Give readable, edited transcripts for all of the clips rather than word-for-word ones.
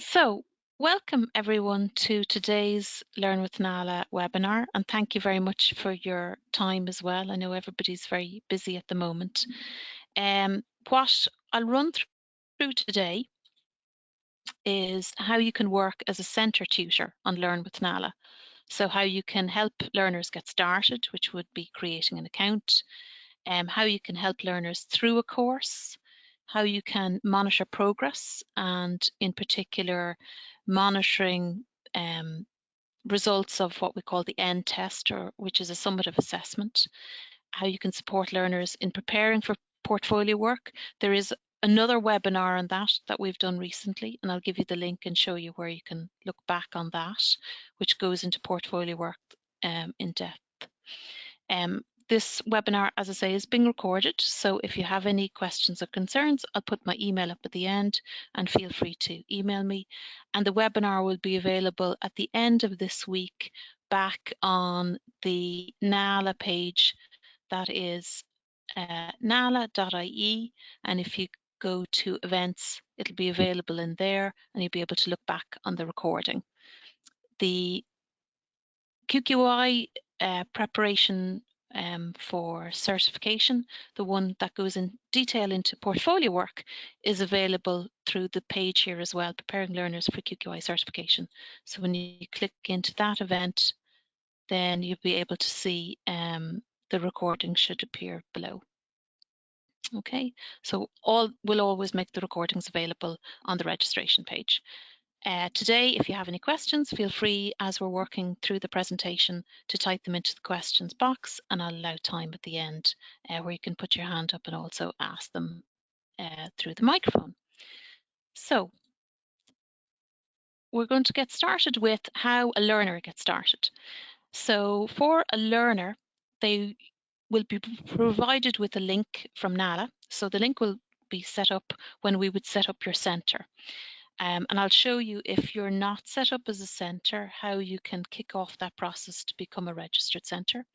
So, welcome everyone to today's Learn with Nala webinar, and thank you very much for your time as well. I know everybody's very busy at the moment. What I'll run through today is how you can work as a centre tutor on Learn with Nala. So how you can help learners get started, which would be creating an account, how you can help learners through a course, how you can monitor progress, and in particular, monitoring results of what we call the end test, which is a summative assessment, how you can support learners in preparing for portfolio work. There is another webinar on that we've done recently, and I'll give you the link and show you where you can look back on that, which goes into portfolio work in depth. This webinar, as I say, is being recorded, so if you have any questions or concerns, I'll put my email up at the end and feel free to email me. And the webinar will be available at the end of this week back on the NALA page, that is nala.ie, and if you go to events, it'll be available in there and you'll be able to look back on the recording. The QQI preparation for certification, the one that goes in detail into portfolio work, is available through the page here as well, Preparing Learners for QQI Certification. So when you click into that event, then you'll be able to see the recording should appear below. Okay, so we'll always make the recordings available on the registration page. Today, if you have any questions, feel free, as we're working through the presentation, to type them into the questions box, and I'll allow time at the end where you can put your hand up and also ask them through the microphone. So we're going to get started with how a learner gets started. So for a learner, they will be provided with a link from NALA. So the link will be set up when we would set up your centre. And I'll show you, if you're not set up as a centre, how you can kick off that process to become a registered centre.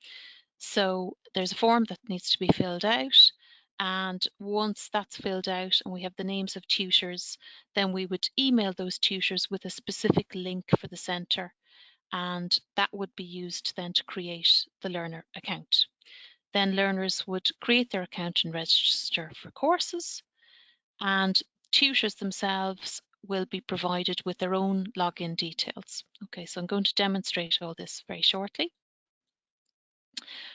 So there's a form that needs to be filled out, and once that's filled out and we have the names of tutors, then we would email those tutors with a specific link for the centre, and that would be used then to create the learner account. Then learners would create their account and register for courses, and tutors themselves will be provided with their own login details. Okay, so I'm going to demonstrate all this very shortly.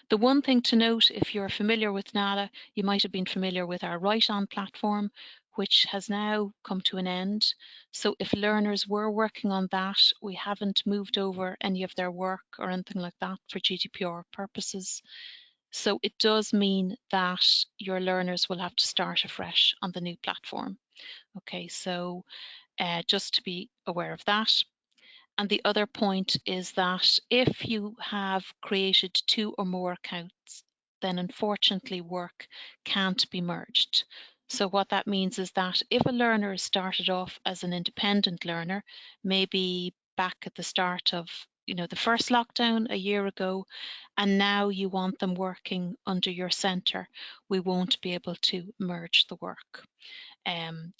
The one thing to note, if you're familiar with NALA, you might have been familiar with our Write-On platform, which has now come to an end. So if learners were working on that, we haven't moved over any of their work or anything like that for GDPR purposes. So it does mean that your learners will have to start afresh on the new platform. Okay, so just to be aware of that. And the other point is that if you have created 2 or more accounts, then unfortunately work can't be merged. So what that means is that if a learner started off as an independent learner, maybe back at the start of the first lockdown a year ago, and now you want them working under your centre, we won't be able to merge the work.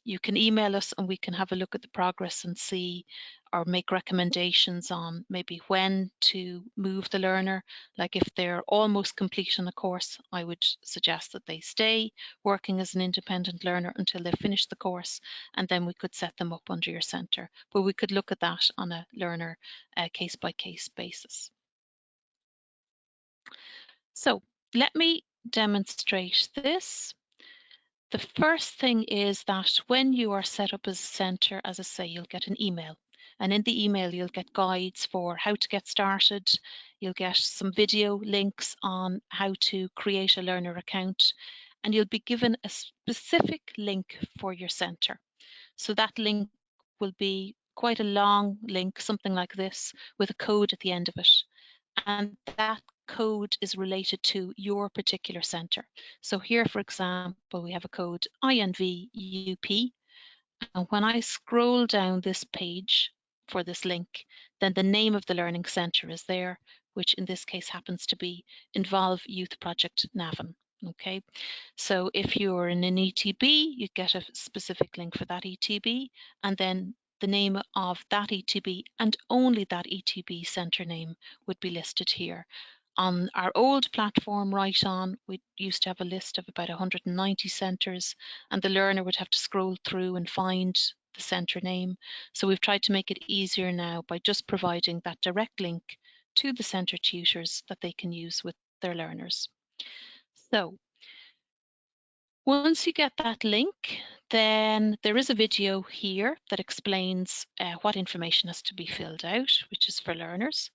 You can email us and we can have a look at the progress and see, or make recommendations on maybe when to move the learner. Like if they're almost complete on a course, I would suggest that they stay working as an independent learner until they finish the course, and then we could set them up under your centre. But we could look at that on a learner case-by-case basis. So let me demonstrate this. The first thing is that when you are set up as a centre, as I say, you'll get an email. And in the email, you'll get guides for how to get started. You'll get some video links on how to create a learner account. And you'll be given a specific link for your centre. So that link will be quite a long link, something like this, with a code at the end of it. And that code is related to your particular centre. So here, for example, we have a code INVUP. And when I scroll down this page for this link, then the name of the learning centre is there, which in this case happens to be Involve Youth Project Navan. Okay, so if you're in an ETB, you get a specific link for that ETB, and then the name of that ETB and only that ETB centre name would be listed here. On our old platform, Right On, we used to have a list of about 190 centres, and the learner would have to scroll through and find the centre name. So we've tried to make it easier now by just providing that direct link to the centre tutors that they can use with their learners. So once you get that link, then there is a video here that explains what information has to be filled out, which is for learners.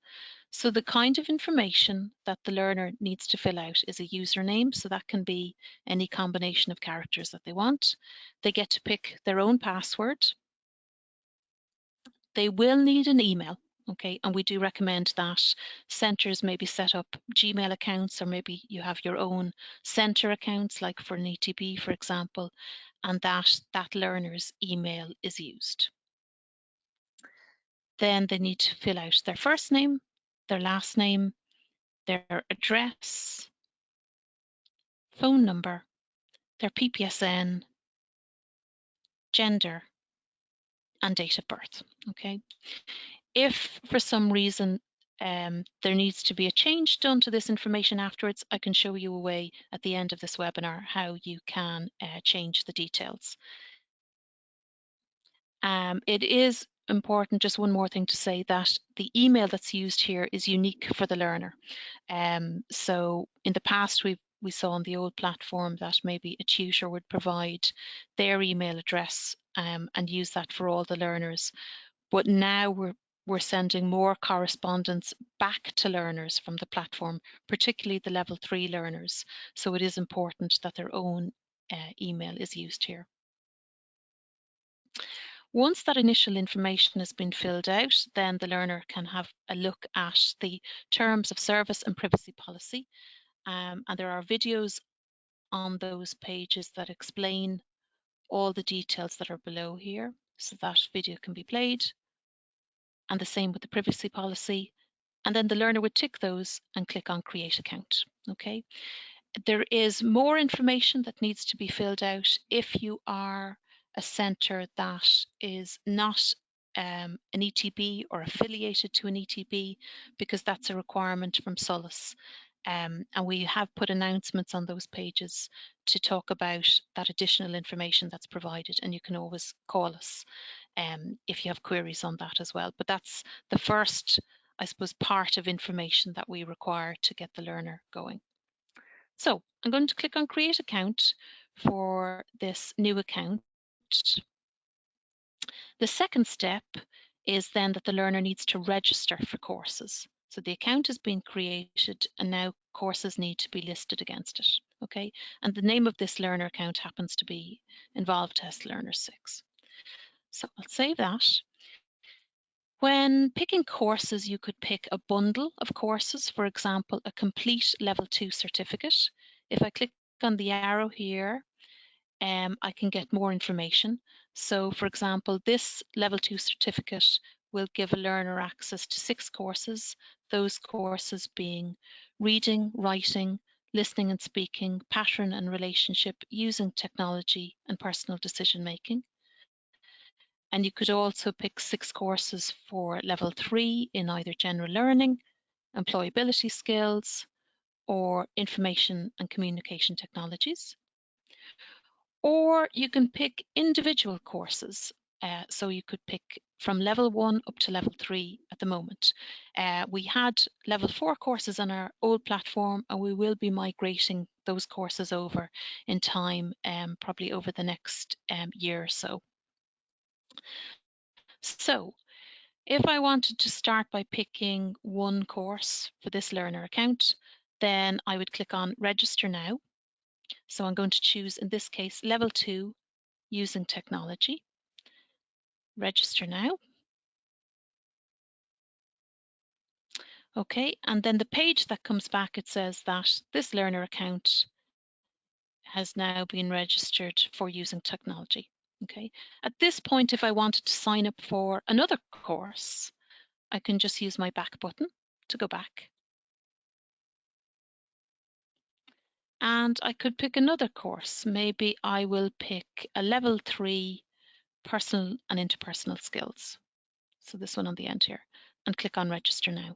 So the kind of information that the learner needs to fill out is a username. So that can be any combination of characters that they want. They get to pick their own password. They will need an email. Okay, and we do recommend that centres maybe set up Gmail accounts, or maybe you have your own centre accounts, like for an ETB, for example, and that learner's email is used. Then they need to fill out their first name, their last name, their address, phone number, their PPSN, gender, and date of birth. Okay. If for some reason there needs to be a change done to this information afterwards, I can show you a way at the end of this webinar how you can change the details. It is important, just one more thing to say, that the email that's used here is unique for the learner. So in the past, we saw on the old platform that maybe a tutor would provide their email address and use that for all the learners. But now we're sending more correspondence back to learners from the platform, particularly the level 3 learners. So it is important that their own email is used here. Once that initial information has been filled out, then the learner can have a look at the terms of service and privacy policy. And there are videos on those pages that explain all the details that are below here. So that video can be played. And the same with the privacy policy. And then the learner would tick those and click on Create Account. Okay. There is more information that needs to be filled out if you are a centre that is not an ETB or affiliated to an ETB, because that's a requirement from Solus. And we have put announcements on those pages to talk about that additional information that's provided, and you can always call us if you have queries on that as well. But that's the first, I suppose, part of information that we require to get the learner going. So I'm going to click on Create Account for this new account. The second step is then that the learner needs to register for courses. So the account has been created and now courses need to be listed against it. Okay, and the name of this learner account happens to be Involved Test Learner 6. So I'll save that. When picking courses, you could pick a bundle of courses, for example, a complete level 2 certificate. If I click on the arrow here, I can get more information. So for example, this level 2 certificate will give a learner access to 6 courses, those courses being reading, writing, listening and speaking, pattern and relationship, using technology, and personal decision making. And you could also pick 6 courses for level 3 in either general learning, employability skills, or information and communication technologies. Or you can pick individual courses. So you could pick from level 1 up to level 3 at the moment. We had level 4 courses on our old platform, and we will be migrating those courses over in time, probably over the next year or so. So if I wanted to start by picking one course for this learner account, then I would click on Register Now. So I'm going to choose, in this case, level 2, using technology. Register now. Okay, and then the page that comes back, it says that this learner account has now been registered for using technology. Okay, at this point, if I wanted to sign up for another course, I can just use my back button to go back. And I could pick another course. Maybe I will pick a level 3 personal and interpersonal skills. So this one on the end here, and click on register now.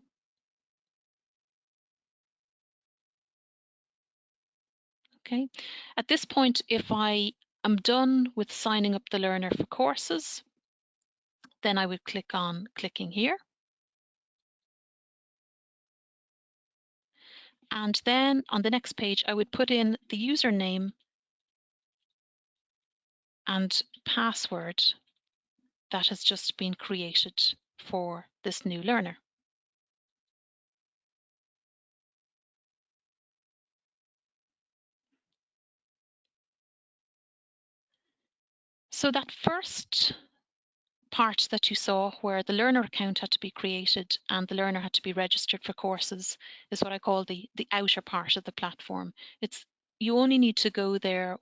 Okay, at this point, if I am done with signing up the learner for courses, then I would click on clicking here. And then on the next page, I would put in the username and password that has just been created for this new learner. So that first part that you saw where the learner account had to be created and the learner had to be registered for courses is what I call the outer part of the platform. You only need to go there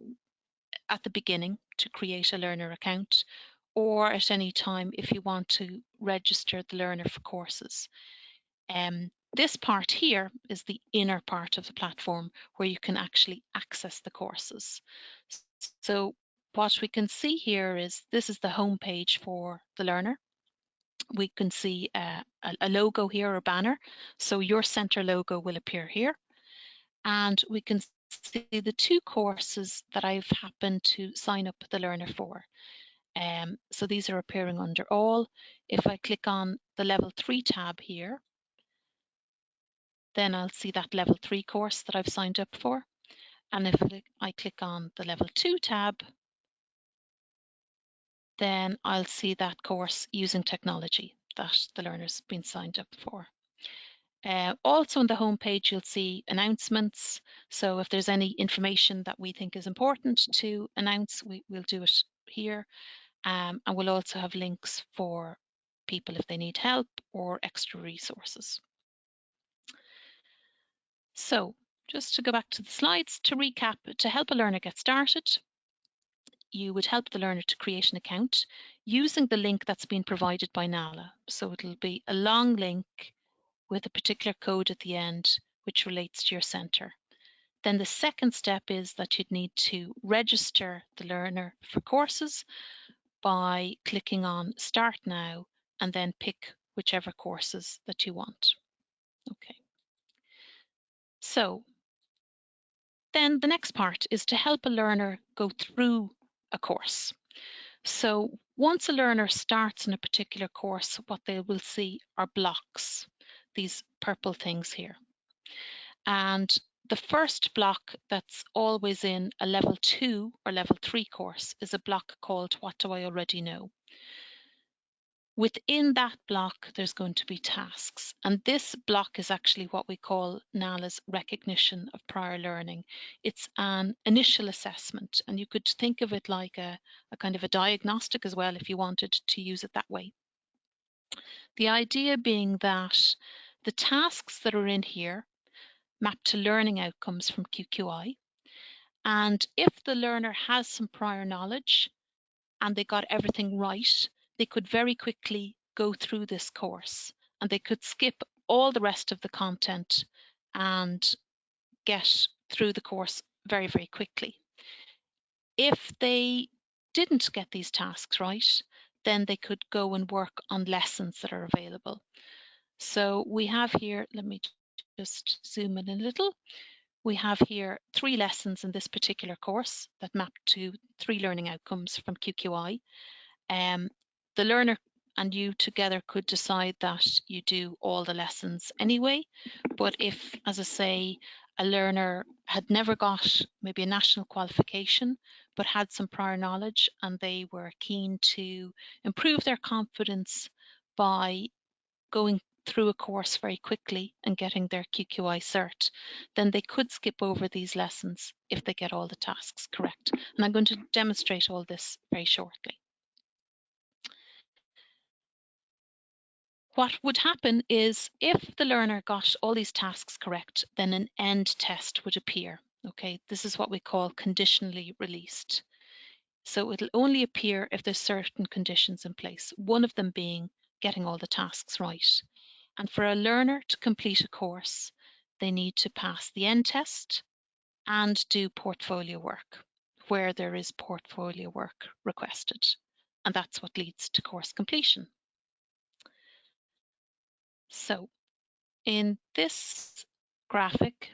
at the beginning to create a learner account, or at any time if you want to register the learner for courses. This part here is the inner part of the platform where you can actually access the courses. So what we can see here is this is the home page for the learner. We can see a logo here, or banner. So your center logo will appear here. And we can see the two courses that I've happened to sign up the learner for. So these are appearing under all. If I click on the level 3 tab here, then I'll see that level 3 course that I've signed up for. And if I click on the level 2 tab, then I'll see that course using technology that the learner's been signed up for. Also on the home page, you'll see announcements. So if there's any information that we think is important to announce, we'll do it here. And we'll also have links for people if they need help or extra resources. So just to go back to the slides, to recap, to help a learner get started, you would help the learner to create an account using the link that's been provided by NALA. So it'll be a long link with a particular code at the end which relates to your centre. Then the second step is that you'd need to register the learner for courses by clicking on Start Now and then pick whichever courses that you want. Okay. So then the next part is to help a learner go through a course. So once a learner starts in a particular course, what they will see are blocks, these purple things here. And the first block that's always in a level 2 or level 3 course is a block called What Do I Already Know? Within that block, there's going to be tasks. And this block is actually what we call NALA's recognition of prior learning. It's an initial assessment, and you could think of it like a kind of a diagnostic as well if you wanted to use it that way. The idea being that the tasks that are in here map to learning outcomes from QQI. And if the learner has some prior knowledge and they got everything right, they could very quickly go through this course and they could skip all the rest of the content and get through the course very, very quickly. If they didn't get these tasks right, then they could go and work on lessons that are available. So we have here, let me just zoom in a little. We have here 3 lessons in this particular course that map to 3 learning outcomes from QQI. The learner and you together could decide that you do all the lessons anyway. But if, as I say, a learner had never got maybe a national qualification, but had some prior knowledge and they were keen to improve their confidence by going through a course very quickly and getting their QQI cert, then they could skip over these lessons if they get all the tasks correct. And I'm going to demonstrate all this very shortly. What would happen is if the learner got all these tasks correct, then an end test would appear. Okay, this is what we call conditionally released. So it'll only appear if there's certain conditions in place, one of them being getting all the tasks right. And for a learner to complete a course, they need to pass the end test and do portfolio work where there is portfolio work requested. and that's what leads to course completion. So in this graphic,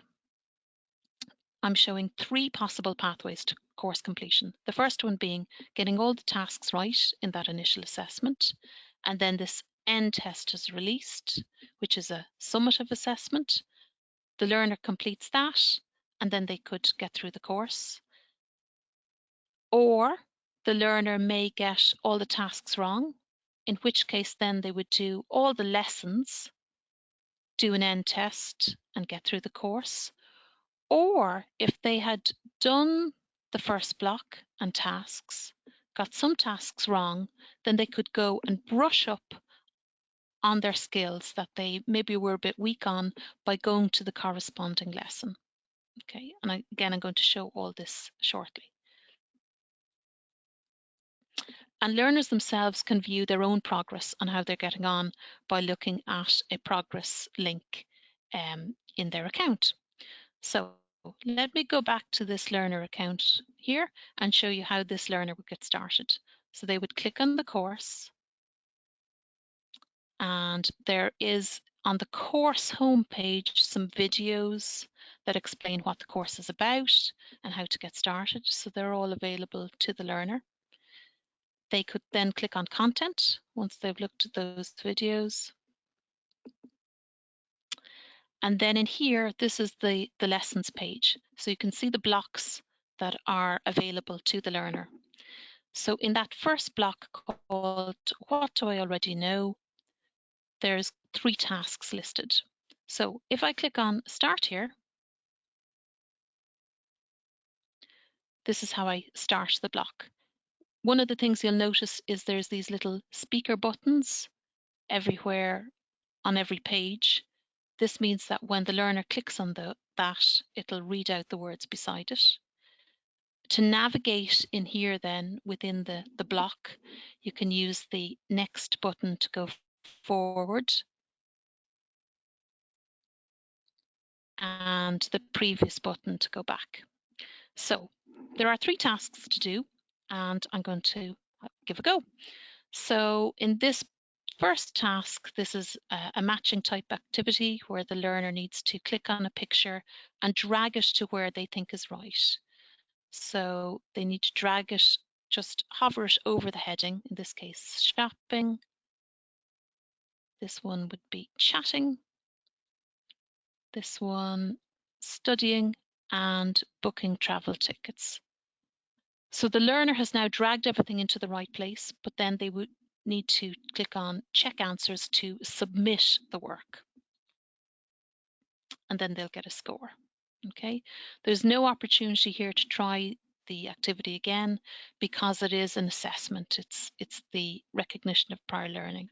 I'm showing 3 possible pathways to course completion. The first one being getting all the tasks right in that initial assessment, and then this end test is released, which is a summative assessment. The learner completes that, and then they could get through the course. Or the learner may get all the tasks wrong, in which case then they would do all the lessons, do an end test, and get through the course. Or if they had done the first block and tasks, got some tasks wrong, then they could go and brush up on their skills that they maybe were a bit weak on by going to the corresponding lesson. Okay, and again, I'm going to show all this shortly. And learners themselves can view their own progress and how they're getting on by looking at a progress link in their account. So let me go back to this learner account here and show you how this learner would get started. So they would click on the course, and there is on the course homepage some videos that explain what the course is about and how to get started. So they're all available to the learner. They could then click on content once they've looked at those videos. And then in here, this is the lessons page. So you can see the blocks that are available to the learner. So in that first block called What Do I Already Know? There's 3 tasks listed. So if I click on Start here, this is how I start the block. One of the things you'll notice is there's these little speaker buttons everywhere on every page. This means that when the learner clicks on that, it'll read out the words beside it. To navigate in here then within the block, you can use the next button to go forward and the previous button to go back. So there are 3 tasks to do, and I'm going to give a go. So in this first task, this is a matching type activity where the learner needs to click on a picture and drag it to where they think is right. So they need to drag it, just hover it over the heading, in this case, shopping. This one would be chatting. This one, studying, and booking travel tickets. So the learner has now dragged everything into the right place, but then they would need to click on check answers to submit the work. And then they'll get a score. Okay, there's no opportunity here to try the activity again because it is an assessment. It's the recognition of prior learning.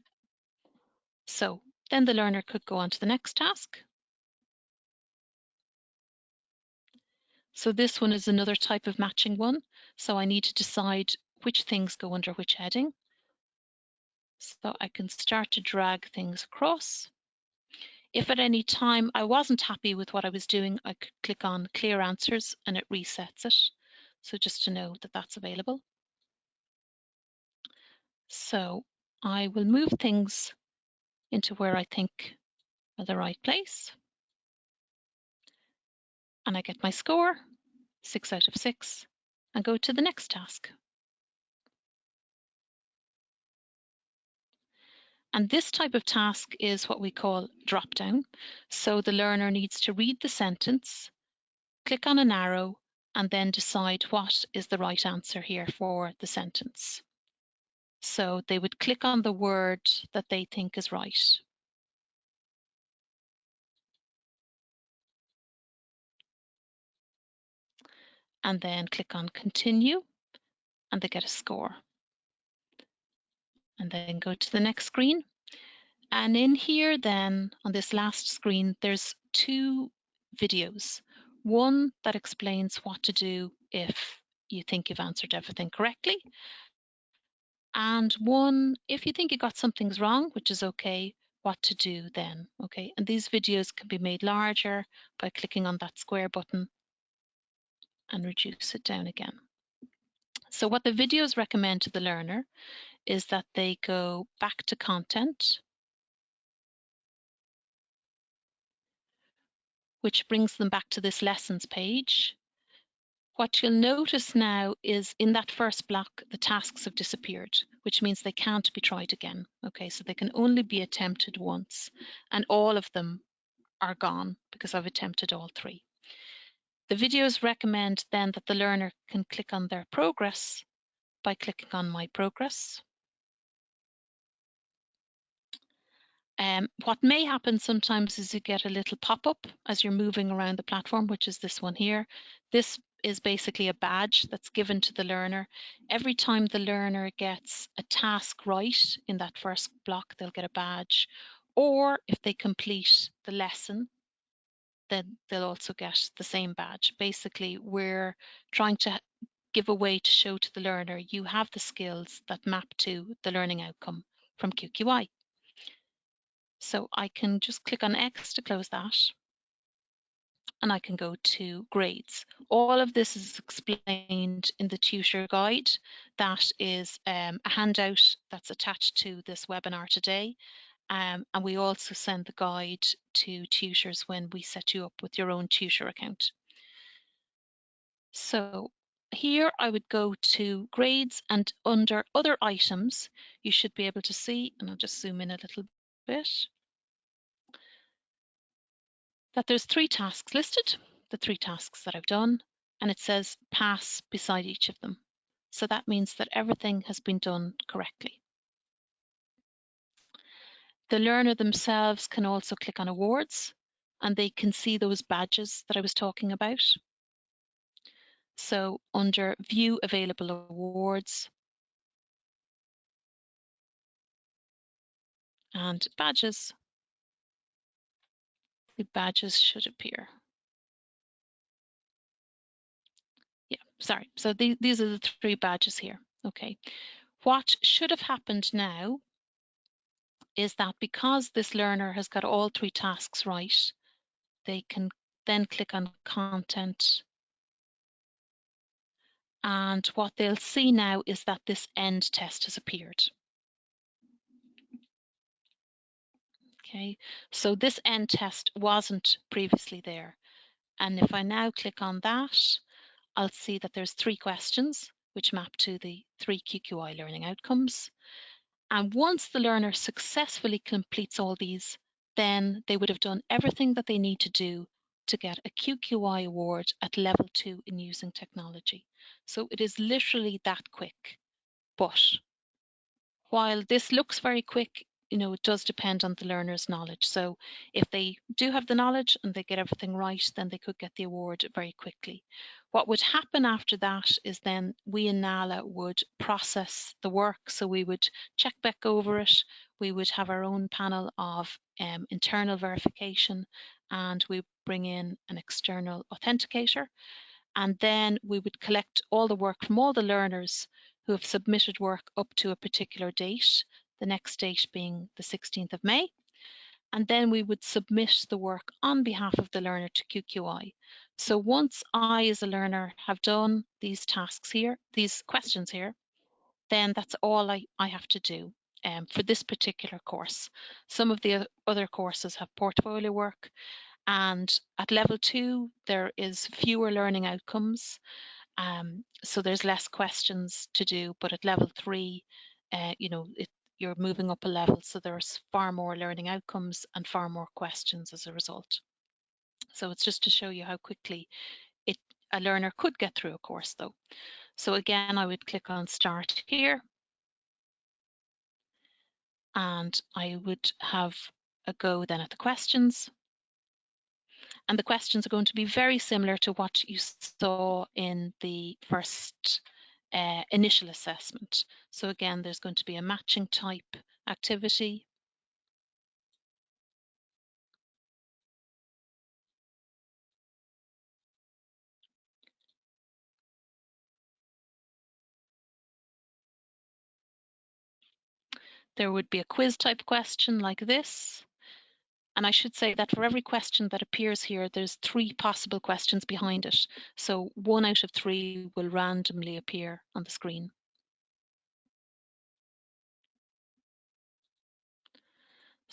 So then the learner could go on to the next task. So this one is another type of matching one. So I need to decide which things go under which heading. So I can start to drag things across. If at any time I wasn't happy with what I was doing, I could click on clear answers and it resets it. So just to know that that's available. So I will move things into where I think are the right place. And I get my score, 6 out of 6, and go to the next task. And this type of task is what we call drop down. So the learner needs to read the sentence, click on an arrow, and then decide what is the right answer here for the sentence. So they would click on the word that they think is right. And then click on continue, and they get a score. And then go to the next screen. And in here then, on this last screen, there's 2 videos. One that explains what to do if you think you've answered everything correctly. And one, if you think you got some things wrong, which is okay, what to do then, okay? And these videos can be made larger by clicking on that square button and reduce it down again. So what the videos recommend to the learner is that they go back to content, which brings them back to this lessons page. What you'll notice now is in that first block, the tasks have disappeared, which means they can't be tried again. Okay, so they can only be attempted once, and all of them are gone because I've attempted all three. The videos recommend then that the learner can click on their progress by clicking on My Progress. What may happen sometimes is you get a little pop-up as you're moving around the platform, which is this one here. This is basically a badge that's given to the learner. Every time the learner gets a task right in that first block, they'll get a badge. Or if they complete the lesson, then they'll also get the same badge. Basically, we're trying to give a way to show to the learner you have the skills that map to the learning outcome from QQI. So I can just click on X to close that, and I can go to grades. All of this is explained in the tutor guide. That is a handout that's attached to this webinar today. And we also send the guide to tutors when we set you up with your own tutor account. So here I would go to grades, and under other items, you should be able to see, and I'll just zoom in a little bit, that there's 3 tasks listed, the 3 tasks that I've done, and it says pass beside each of them. So that means that everything has been done correctly. The learner themselves can also click on awards, and they can see those badges that I was talking about. So under view available awards and badges, the badges should appear. Yeah, sorry. So these are the 3 badges here. Okay. What should have happened now is that because this learner has got all 3 tasks right, they can then click on content. And what they'll see now is that this end test has appeared. Okay, so this end test wasn't previously there. And if I now click on that, I'll see that there's 3 questions which map to the 3 QQI learning outcomes. And once the learner successfully completes all these, then they would have done everything that they need to do to get a QQI award at level 2 in using technology. So it is literally that quick. But while this looks very quick, it does depend on the learner's knowledge. So if they do have the knowledge and they get everything right, then they could get the award very quickly. What would happen after that is then we in NALA would process the work. So we would check back over it. We would have our own panel of internal verification, and we bring in an external authenticator. And then we would collect all the work from all the learners who have submitted work up to a particular date, the next date being the 16th of May. And then we would submit the work on behalf of the learner to QQI. So once I, as a learner, have done these tasks here, these questions here, then that's all I have to do for this particular course. Some of the other courses have portfolio work, and at level 2, there is fewer learning outcomes. So there's less questions to do, but at level 3, you're moving up a level, so there's far more learning outcomes and far more questions as a result. So it's just to show you how quickly a learner could get through a course though. So again, I would click on Start here, and I would have a go then at the questions. And the questions are going to be very similar to what you saw in the first initial assessment. So again, there's going to be a matching type activity. There would be a quiz type question like this. And I should say that for every question that appears here, there's 3 possible questions behind it. So 1 out of 3 will randomly appear on the screen.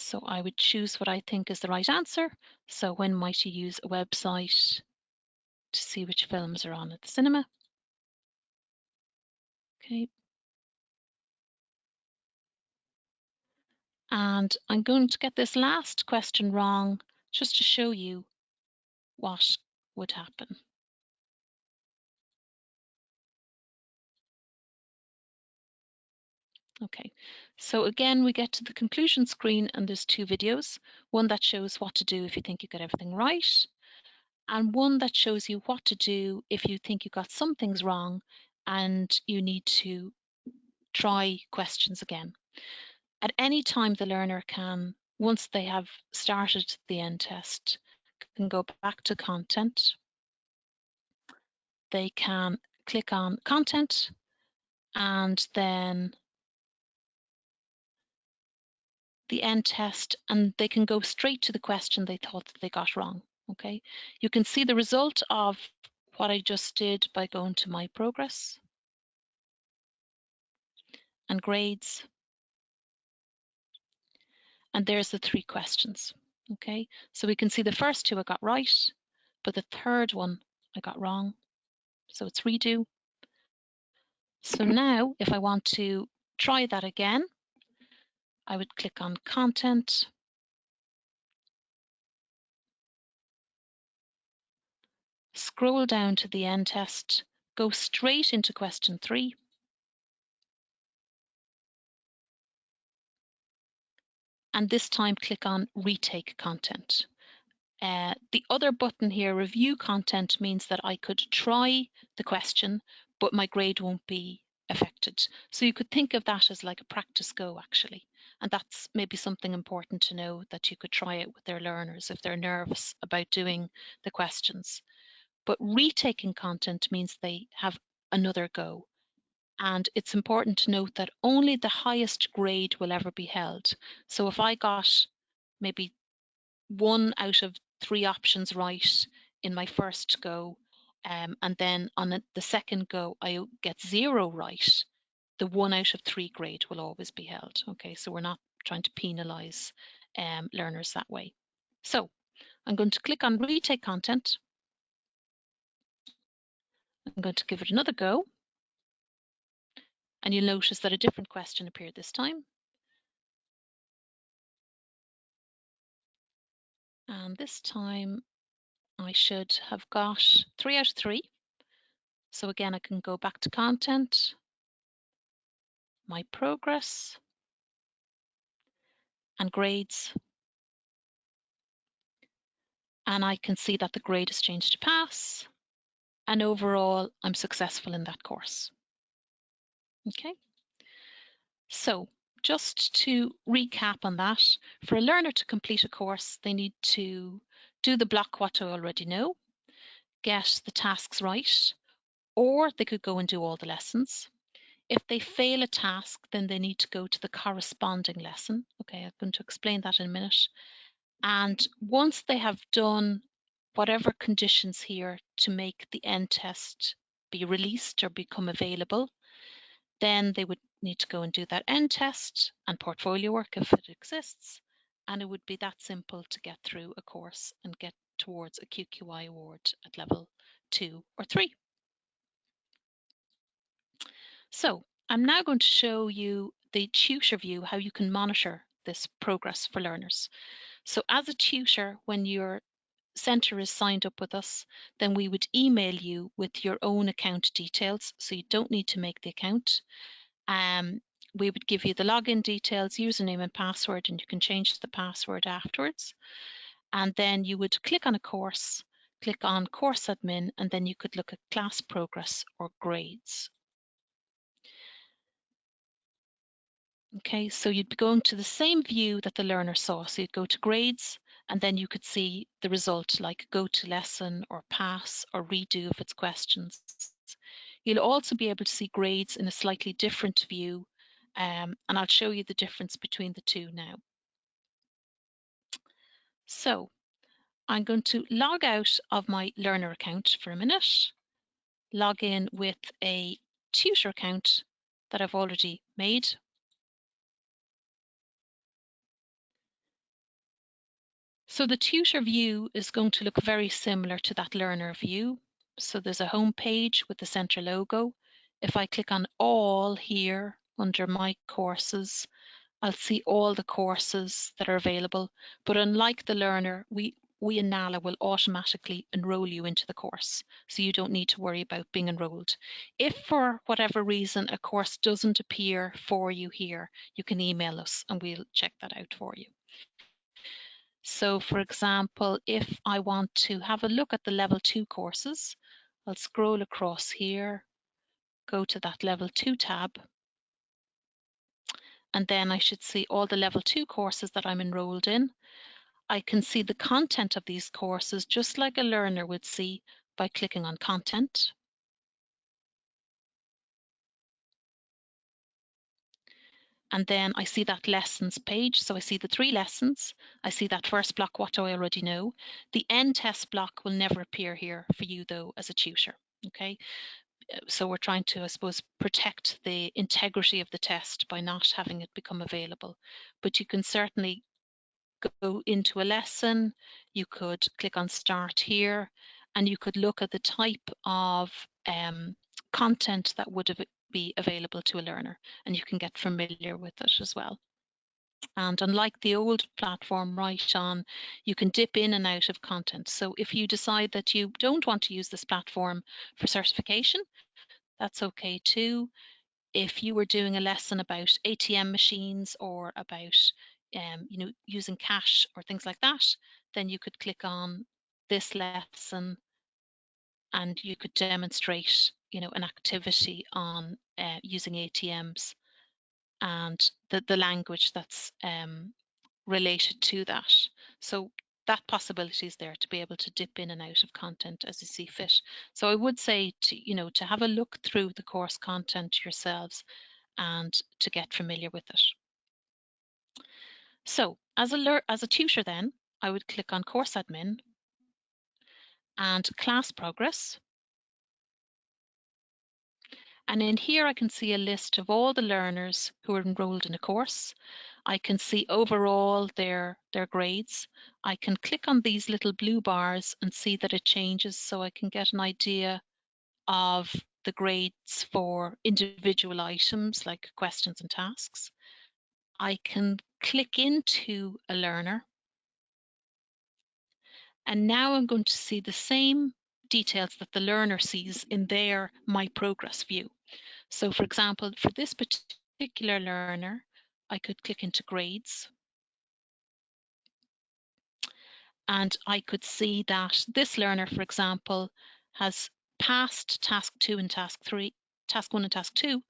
So I would choose what I think is the right answer. So when might you use a website to see which films are on at the cinema? Okay. And I'm going to get this last question wrong just to show you what would happen. Okay, so again, we get to the conclusion screen and there's two videos, one that shows what to do if you think you got everything right, and one that shows you what to do if you think you got some things wrong and you need to try questions again. At any time, the learner can, once they have started the end test, can go back to content. They can click on content and then the end test, and they can go straight to the question they thought that they got wrong. Okay, you can see the result of what I just did by going to my progress and grades, and there's the three questions. Okay, so we can see the first two I got right, but the third one I got wrong, so it's redo. So now if I want to try that again, I would click on content, scroll down to the end test, go straight into question 3, and this time click on retake content. The other button here, review content, means that I could try the question, but my grade won't be affected. So you could think of that as like a practice go, actually. And that's maybe something important to know, that you could try it with their learners if they're nervous about doing the questions. But retaking content means they have another go. And it's important to note that only the highest grade will ever be held. So if I got maybe 1 out of 3 options right in my first go, and then on the second go I get 0 right, the 1 out of 3 grade will always be held. Okay, so we're not trying to penalize learners that way. So I'm going to click on retake content. I'm going to give it another go, and you'll notice that a different question appeared this time. And this time I should have got 3 out of 3. So again, I can go back to content, my progress, and grades. And I can see that the grade has changed to pass. And overall, I'm successful in that course. Okay. So just to recap on that, for a learner to complete a course, they need to do the block what to already know, get the tasks right, or they could go and do all the lessons. If they fail a task, then they need to go to the corresponding lesson. Okay, I'm going to explain that in a minute. And once they have done whatever conditions here to make the end test be released or become available, then they would need to go and do that end test and portfolio work if it exists. And it would be that simple to get through a course and get towards a QQI award at level 2 or 3. So I'm now going to show you the tutor view, how you can monitor this progress for learners. So as a tutor, when your centre is signed up with us, then we would email you with your own account details. So you don't need to make the account. We would give you the login details, username and password, and you can change the password afterwards. And then you would click on a course, click on course admin, and then you could look at class progress or grades. Okay, so you'd be going to the same view that the learner saw. So you'd go to grades, and then you could see the result, like go to lesson or pass or redo if it's questions. You'll also be able to see grades in a slightly different view, and I'll show you the difference between the two now. So I'm going to log out of my learner account for a minute, log in with a tutor account that I've already made. So the tutor view is going to look very similar to that learner view. So there's a home page with the center logo. If I click on all here under my courses, I'll see all the courses that are available. But unlike the learner, we in NALA will automatically enroll you into the course. So you don't need to worry about being enrolled. If for whatever reason a course doesn't appear for you here, you can email us and we'll check that out for you. So for example, if I want to have a look at the level 2 courses, I'll scroll across here, go to that level 2 tab, and then I should see all the level 2 courses that I'm enrolled in. I can see the content of these courses just like a learner would see by clicking on content. And then I see that lessons page. So I see the 3 lessons. I see that first block, what do I already know? The end test block will never appear here for you though as a tutor. Okay, so we're trying to, I suppose, protect the integrity of the test by not having it become available. But you can certainly go into a lesson, you could click on start here, and you could look at the type of content that would be available to a learner, and you can get familiar with it as well. And unlike the old platform Right On, you can dip in and out of content. So if you decide that you don't want to use this platform for certification, that's okay too. If you were doing a lesson about ATM machines or about using cash or things like that, then you could click on this lesson and you could demonstrate an activity on using ATMs and the language that's related to that. So that possibility is there to be able to dip in and out of content as you see fit. So I would say to have a look through the course content yourselves and to get familiar with it. So as a tutor then, I would click on course admin and class progress. And in here I can see a list of all the learners who are enrolled in a course. I can see overall their grades. I can click on these little blue bars and see that it changes so I can get an idea of the grades for individual items like questions and tasks. I can click into a learner and now I'm going to see the same details that the learner sees in their My Progress view. So for example, for this particular learner, I could click into grades and I could see that this learner, for example, has passed task 2 and task 3, task 1 and task 2,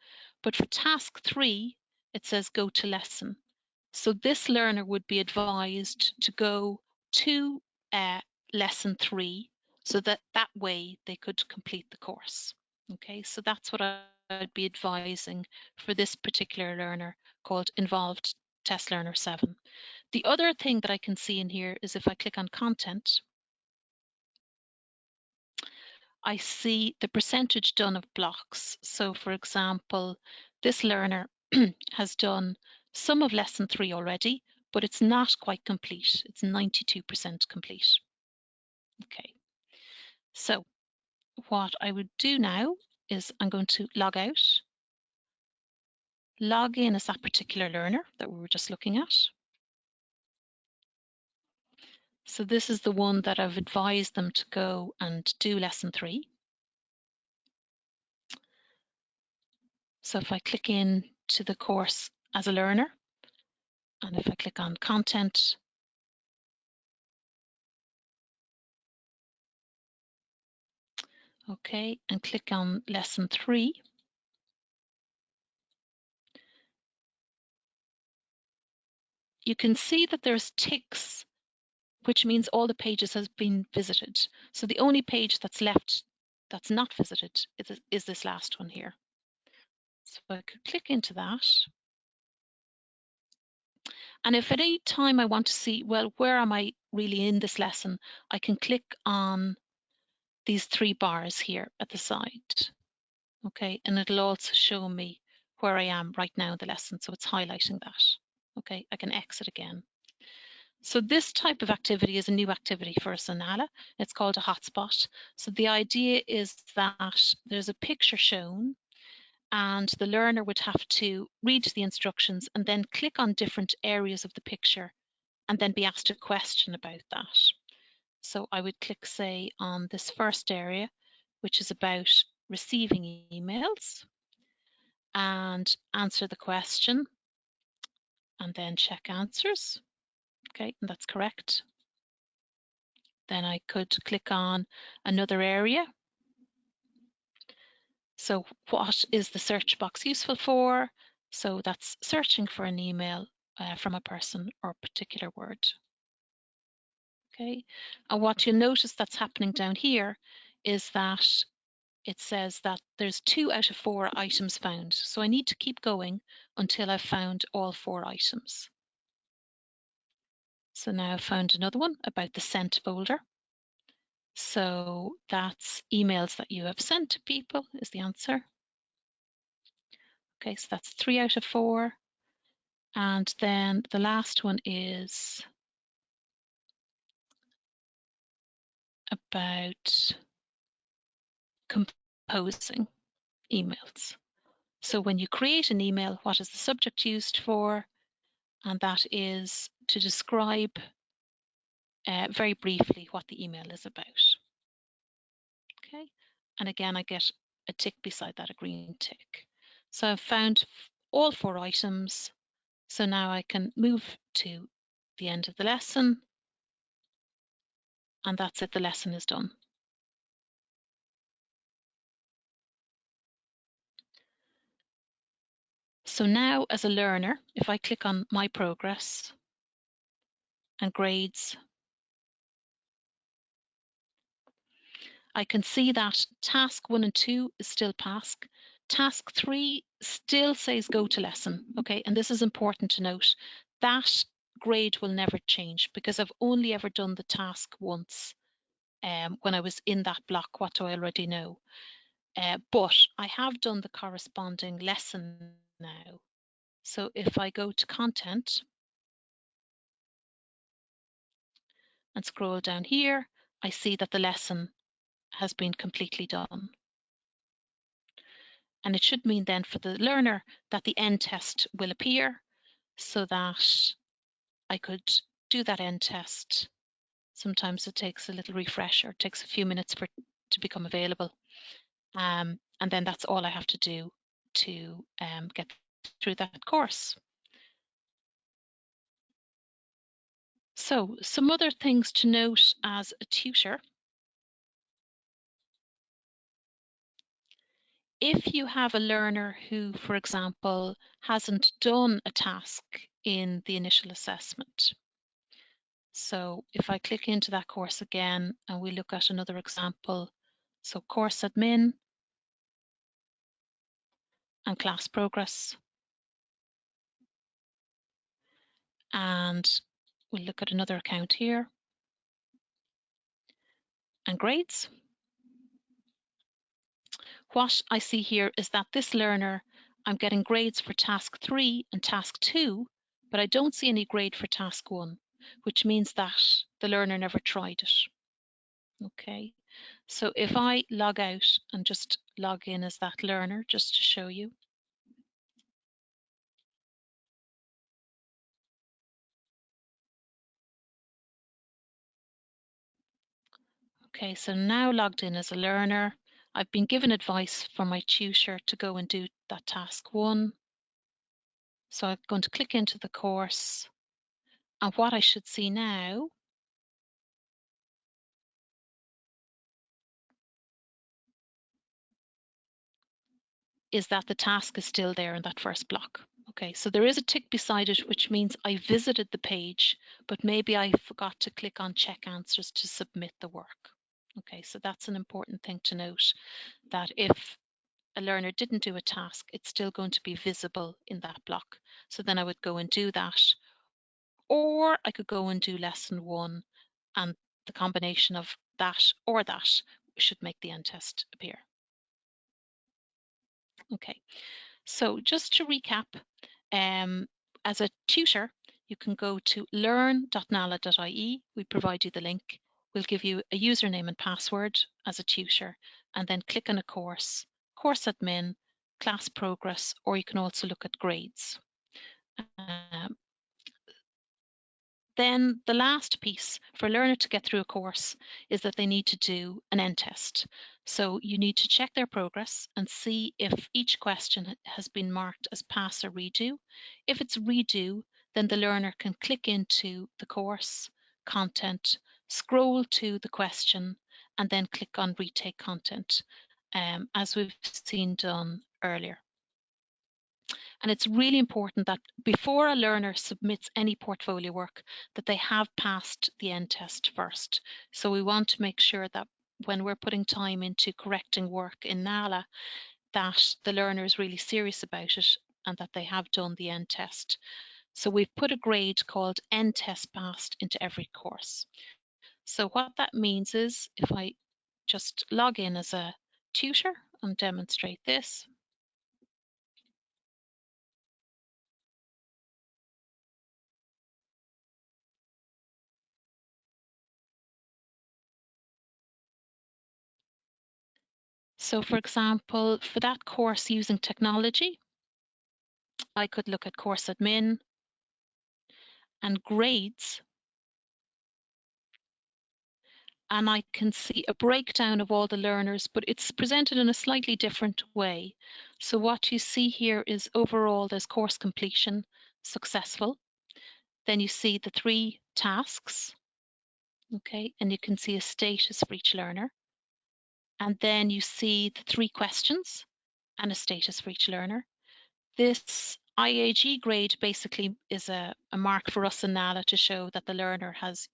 but for task 3, it says go to lesson. So this learner would be advised to go to lesson 3 so that way they could complete the course. Okay, so that's what I'd be advising for this particular learner called Involved Test Learner 7. The other thing that I can see in here is if I click on content, I see the percentage done of blocks. So for example, this learner has done some of lesson 3 already, but it's not quite complete. It's 92% complete. Okay, so what I would do now is I'm going to log out, log in as that particular learner that we were just looking at. So this is the one that I've advised them to go and do lesson 3. So if I click in to the course as a learner, and if I click on content, okay, and click on lesson 3, you can see that there's ticks, which means all the pages has been visited. So the only page that's left that's not visited is this last one here. So I could click into that. And if at any time I want to see, well, where am I really in this lesson, I can click on these 3 bars here at the side. Okay, and it'll also show me where I am right now in the lesson. So it's highlighting that. Okay, I can exit again. So this type of activity is a new activity for us in NALA. It's called a hotspot. So the idea is that there's a picture shown and the learner would have to read the instructions and then click on different areas of the picture and then be asked a question about that. So I would click, say, on this first area, which is about receiving emails, and answer the question and then check answers. Okay, and that's correct. Then I could click on another area. So what is the search box useful for? So that's searching for an email from a person or a particular word. Okay, and what you'll notice that's happening down here is that it says that there's 2 out of 4 items found. So I need to keep going until I've found all 4 items. So now I've found another one about the sent folder. So that's emails that you have sent to people is the answer. Okay, so that's 3 out of 4. And then the last one is about composing emails. So when you create an email, what is the subject used for? And that is to describe very briefly what the email is about. Okay, and again, I get a tick beside that, a green tick. So I've found all 4 items. So now I can move to the end of the lesson, and that's it, the lesson is done. So now as a learner, if I click on my progress and grades, I can see that task 1 and 2 is still passed. Task 3 still says go to lesson, okay? And this is important to note. That grade will never change because I've only ever done the task once when I was in that block, what do I already know? But I have done the corresponding lesson now. So if I go to content and scroll down here, I see that the lesson has been completely done. And it should mean then for the learner that the end test will appear so that I could do that end test. Sometimes it takes a little refresh or it takes a few minutes for it to become available. And then that's all I have to do to get through that course. So some other things to note as a tutor. If you have a learner who, for example, hasn't done a task in the initial assessment. So if I click into that course again and we look at another example, so course admin and class progress, and we'll look at another account here and grades. What I see here is that this learner, I'm getting grades for task 3 and task 2, but I don't see any grade for task 1, which means that the learner never tried it. Okay, so if I log out and just log in as that learner, just to show you. Okay, so now logged in as a learner. I've been given advice from my tutor to go and do that task 1. So I'm going to click into the course, and what I should see now is that the task is still there in that first block. Okay, so there is a tick beside it, which means I visited the page, but maybe I forgot to click on check answers to submit the work. Okay, so that's an important thing to note, that if a learner didn't do a task, it's still going to be visible in that block. So then I would go and do that, or I could go and do lesson 1, and the combination of that or that should make the end test appear. Okay, so just to recap, as a tutor, you can go to learn.nala.ie. We provide you the link. We'll give you a username and password as a tutor, and then click on a course, course admin, class progress, or you can also look at grades. Then the last piece for a learner to get through a course is that they need to do an end test. So you need to check their progress and see if each question has been marked as pass or redo. If it's redo, then the learner can click into the course content, scroll to the question, and then click on retake content, as we've seen done earlier. And it's really important that before a learner submits any portfolio work, that they have passed the end test first. So we want to make sure that when we're putting time into correcting work in NALA, that the learner is really serious about it and that they have done the end test. So we've put a grade called end test passed into every course. So what that means is if I just log in as a tutor and demonstrate this, so for example, for that course using technology, I could look at course admin and grades, and I can see a breakdown of all the learners, but it's presented in a slightly different way. So what you see here is overall there's course completion, successful. Then you see the 3 tasks, okay, and you can see a status for each learner. And then you see the 3 questions and a status for each learner. This IAG grade basically is a mark for us in NALA to show that the learner has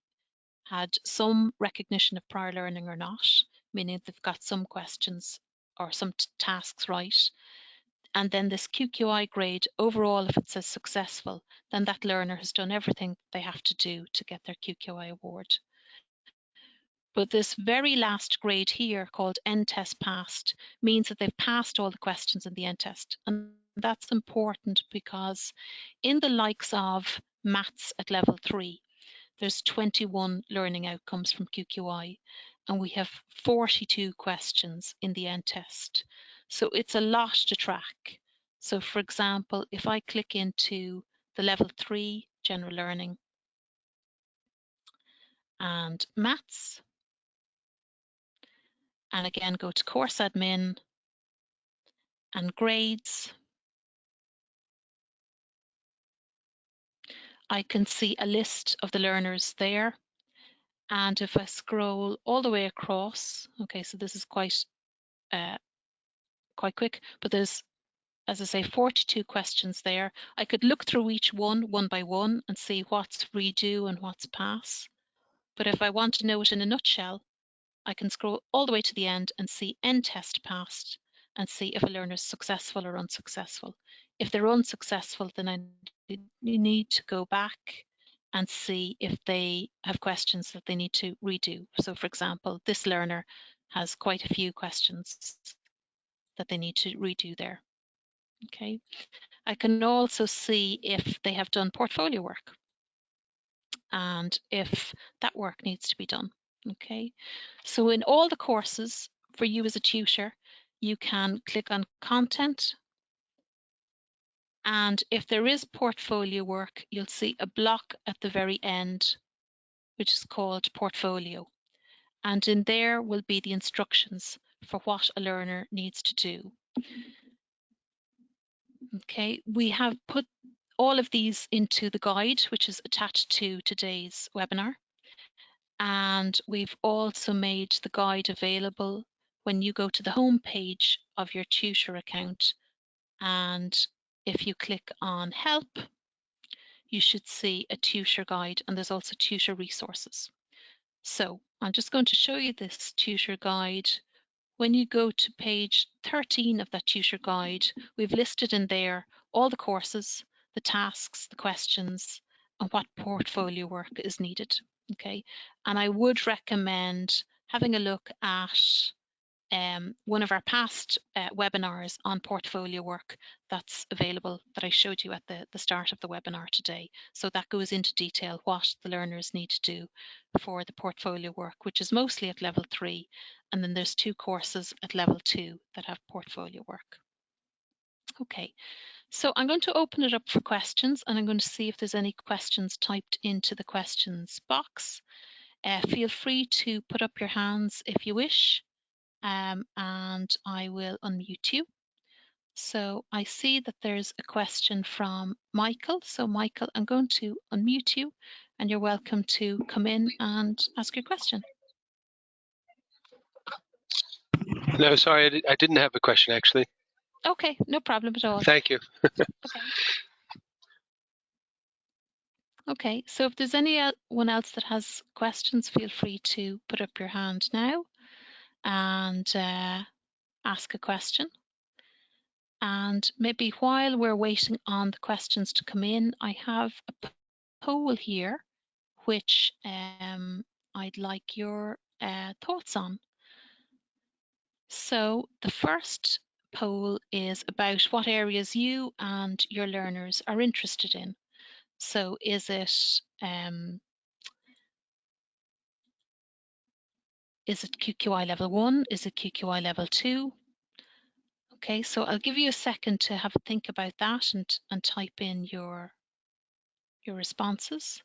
had some recognition of prior learning or not, meaning they've got some questions or some tasks right. And then this QQI grade, overall, if it says successful, then that learner has done everything they have to do to get their QQI award. But this very last grade here, called end test passed, means that they've passed all the questions in the end test. And that's important because in the likes of maths at level 3, there's 21 learning outcomes from QQI, and we have 42 questions in the end test. So it's a lot to track. So for example, if I click into the level 3 general learning and maths, and again go to course admin and grades, I can see a list of the learners there. And if I scroll all the way across, okay, so this is quite quick, but there's, as I say, 42 questions there. I could look through each one by one and see what's redo and what's pass. But if I want to know it in a nutshell, I can scroll all the way to the end and see end test passed and see if a learner is successful or unsuccessful. If they're unsuccessful, then you need to go back and see if they have questions that they need to redo. So for example, this learner has quite a few questions that they need to redo there. Okay. I can also see if they have done portfolio work and if that work needs to be done. Okay. So in all the courses for you as a tutor, you can click on content, and if there is portfolio work, you'll see a block at the very end, which is called portfolio. And in there will be the instructions for what a learner needs to do. Okay, we have put all of these into the guide, which is attached to today's webinar. And we've also made the guide available when you go to the home page of your tutor account. And if you click on help, you should see a tutor guide, and there's also tutor resources. So I'm just going to show you this tutor guide. When you go to page 13 of that tutor guide, we've listed in there all the courses, the tasks, the questions, and what portfolio work is needed. Okay, and I would recommend having a look at one of our past webinars on portfolio work that's available that I showed you at the start of the webinar today. So that goes into detail what the learners need to do for the portfolio work, which is mostly at level 3. And then there's 2 courses at level 2 that have portfolio work. Okay, so I'm going to open it up for questions, and I'm going to see if there's any questions typed into the questions box. Feel free to put up your hands if you wish. And I will unmute you. So I see that there's a question from Michael. So Michael, I'm going to unmute you and you're welcome to come in and ask your question. No, sorry, I didn't have a question actually. Okay, no problem at all. Thank you. Okay. Okay, so if there's anyone else that has questions, feel free to put up your hand now and ask a question. And maybe while we're waiting on the questions to come in, I have a poll here, which I'd like your thoughts on. So the first poll is about what areas you and your learners are interested in. So is it QQI level 1? Is it QQI level 2? Okay, so I'll give you a second to have a think about that and type in your responses.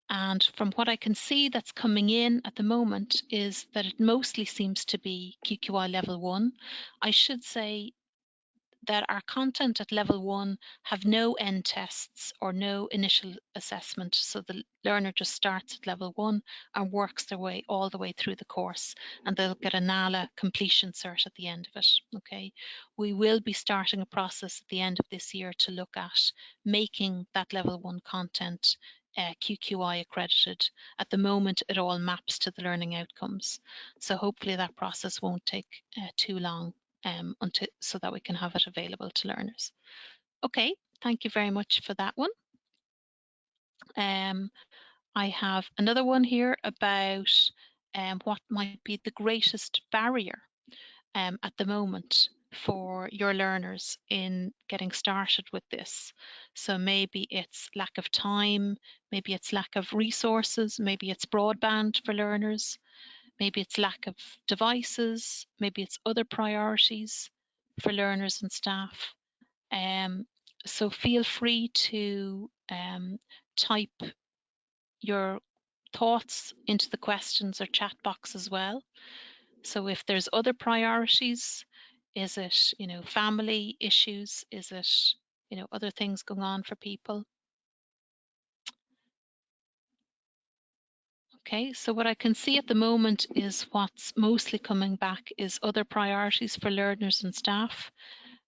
And from what I can see that's coming in at the moment is that it mostly seems to be QQI level 1. I should say that our content at level 1 have no end tests or no initial assessment. So the learner just starts at level 1 and works their way all the way through the course, and they'll get a NALA completion cert at the end of it. Okay, we will be starting a process at the end of this year to look at making that level 1 content QQI accredited. At the moment, it all maps to the learning outcomes. So hopefully that process won't take too long. So that we can have it available to learners. Okay, thank you very much for that one. I have another one here about what might be the greatest barrier at the moment for your learners in getting started with this. So maybe it's lack of time, maybe it's lack of resources, maybe it's broadband for learners, maybe it's lack of devices, maybe it's other priorities for learners and staff. So feel free to type your thoughts into the questions or chat box as well. So if there's other priorities, is it, family issues? Is it, other things going on for people? Okay, so what I can see at the moment is what's mostly coming back is other priorities for learners and staff.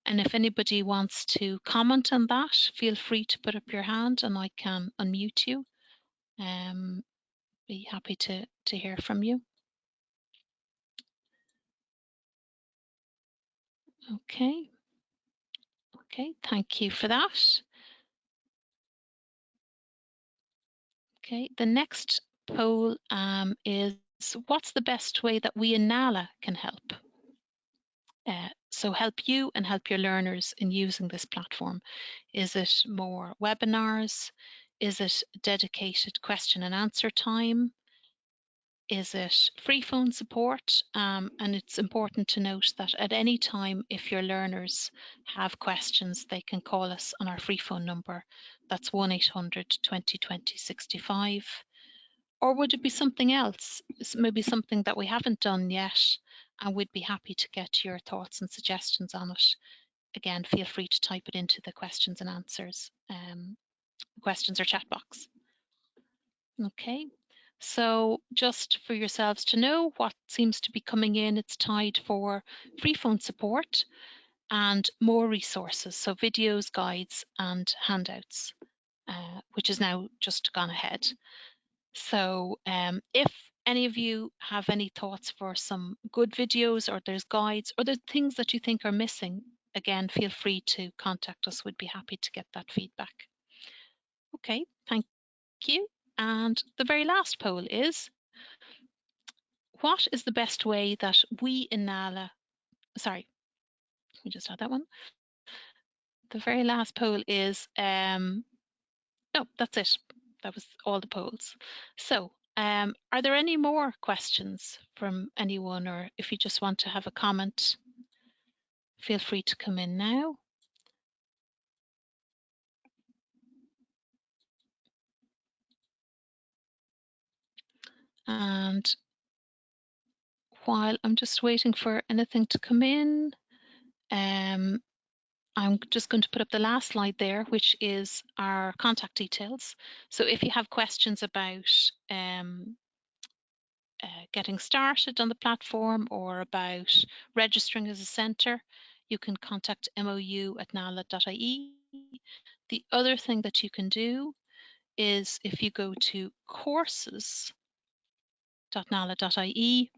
And if anybody wants to comment on that, feel free to put up your hand and I can unmute you. Be happy to hear from you. Okay. Okay, thank you for that. Okay, the next poll is what's the best way that we in NALA can help? So help you and help your learners in using this platform. Is it more webinars? Is it dedicated question and answer time? Is it free phone support? And it's important to note that at any time, if your learners have questions, they can call us on our free phone number. That's 1-800-2020-65. Or would it be something else? Maybe something that we haven't done yet, and we'd be happy to get your thoughts and suggestions on it. Again, feel free to type it into the questions and answers, questions or chat box. Okay, so just for yourselves to know what seems to be coming in, it's tied for free phone support and more resources, so videos, guides and handouts, which is now just gone ahead. So if any of you have any thoughts for some good videos, or there's guides, or there's things that you think are missing, again, feel free to contact us. We'd be happy to get that feedback. Okay, thank you. And the very last poll is, what is the best way that we in NALA, sorry, let me just add that one. The very last poll is, no, that's it. That was all the polls. So, are there any more questions from anyone, or if you just want to have a comment, feel free to come in now. And while I'm just waiting for anything to come in, I'm just going to put up the last slide there, which is our contact details. So if you have questions about getting started on the platform or about registering as a centre, you can contact mou@nala.ie. The other thing that you can do is if you go to courses.nala.ie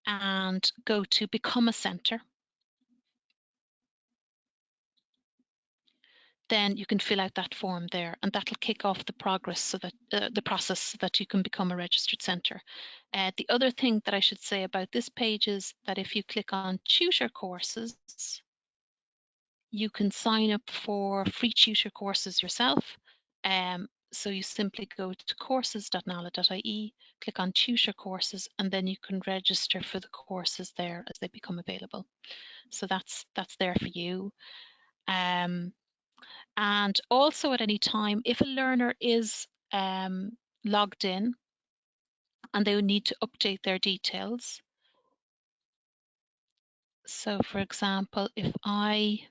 and go to become a centre, then you can fill out that form there, and that'll kick off the progress so that the process so that you can become a registered centre. The other thing that I should say about this page is that if you click on tutor courses, you can sign up for free tutor courses yourself. So you simply go to courses.nala.ie, click on tutor courses, and then you can register for the courses there as they become available. So that's there for you. And also at any time, if a learner is logged in and they would need to update their details. So for example, if I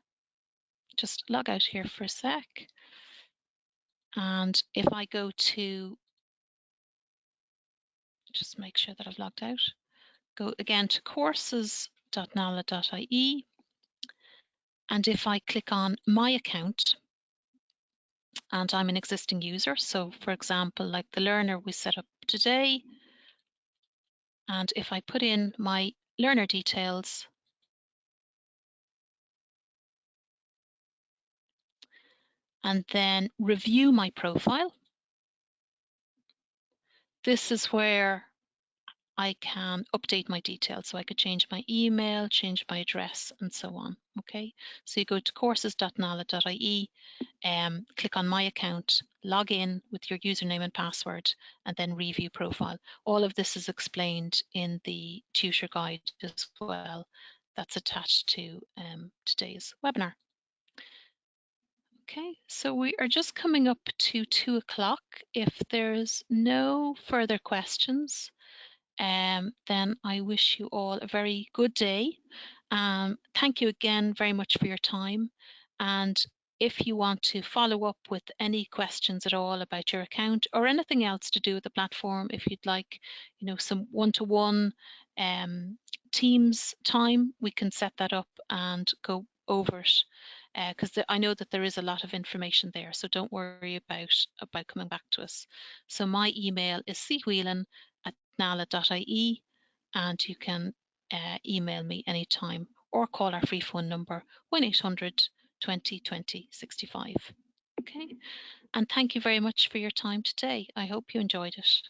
just log out here for a sec, and if I go to, just make sure that I've logged out, go again to courses.nala.ie, and if I click on my account, and I'm an existing user, so for example, like the learner we set up today, and if I put in my learner details, and then review my profile, this is where I can update my details. So I could change my email, change my address, and so on. Okay, so you go to courses.nala.ie, click on my account, log in with your username and password, and then review profile. All of this is explained in the tutor guide as well. That's attached to today's webinar. Okay, so we are just coming up to 2 o'clock. If there's no further questions, then I wish you all a very good day. Thank you again very much for your time. And if you want to follow up with any questions at all about your account or anything else to do with the platform, if you'd like, some one-to-one Teams time, we can set that up and go over it. Because I know that there is a lot of information there, so don't worry about coming back to us. So my email is cwhelan@nala.ie, and you can email me anytime or call our free phone number 1800 20 20 65. Okay, and thank you very much for your time today. I hope you enjoyed it.